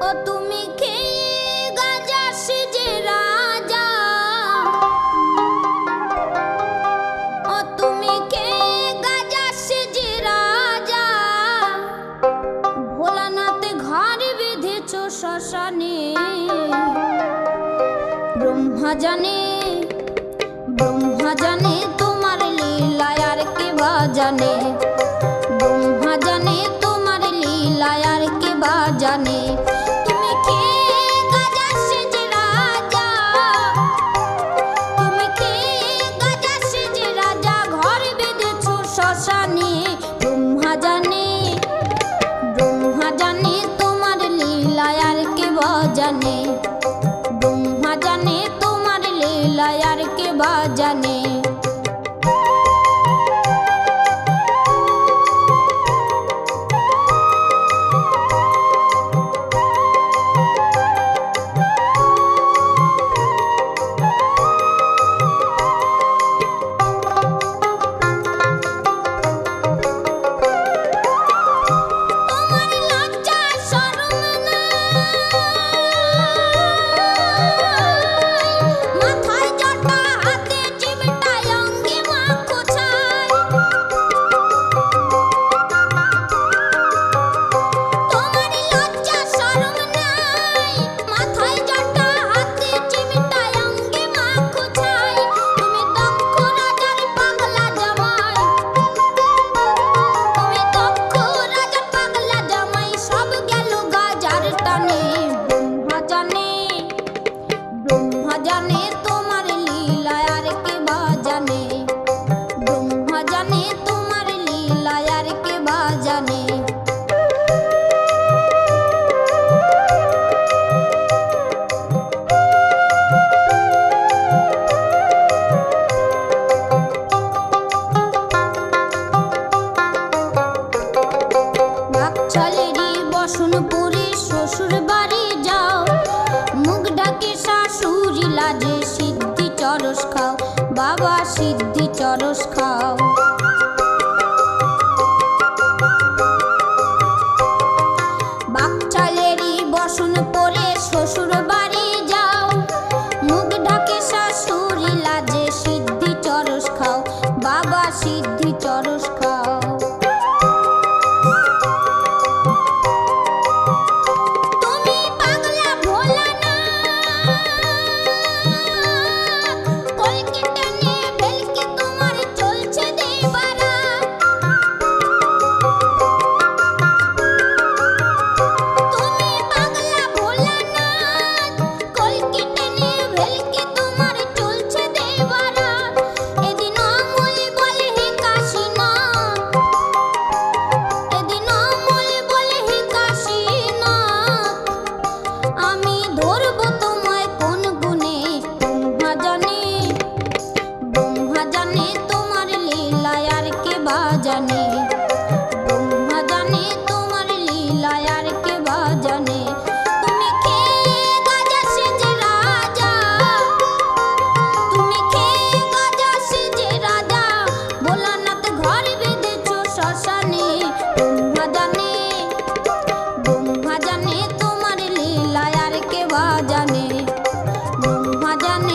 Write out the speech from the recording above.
ও তুমি খেয়ে গাজা সেজে রাজা, ও তুমি খেয়ে গাজা সেজে রাজা, ভোলানাথ ঘর বেঁধেছ শ্মশানে। ব্রহ্মা জানে, ব্রহ্মা জানে তোমার লীলা আর কে বা জানে, ব্রহ্মা জানে তোমার লীলা আর কে বা জানে। তুমি খেয়ে গাজা সেজে রাজা, তুমি খেয়ে গাজা সেজে রাজা, ঘর বেঁধেছ শ্মশানে। ব্রহ্মা জানে, ব্রহ্মা জানে তোমার লীলা আর কে বা জানে, ব্রহ্মা জানে তোমার লীলা আর কে বা জানে। বসনপুরে শ্বশুর বাড়ি যাও, মুখ ঢাকে শাশুড়ি লাজে সিদ্ধি চরস খাও, বাবা সিদ্ধি চরস খাও। বাকচালেরই বসনপুরে শ্বশুর বাড়ি যাও, মুখ ঢাকে শাশুড়ি লাজে সিদ্ধি চরস খাও, বাবা সিদ্ধি চরস খাও। ব্রহ্মা জানে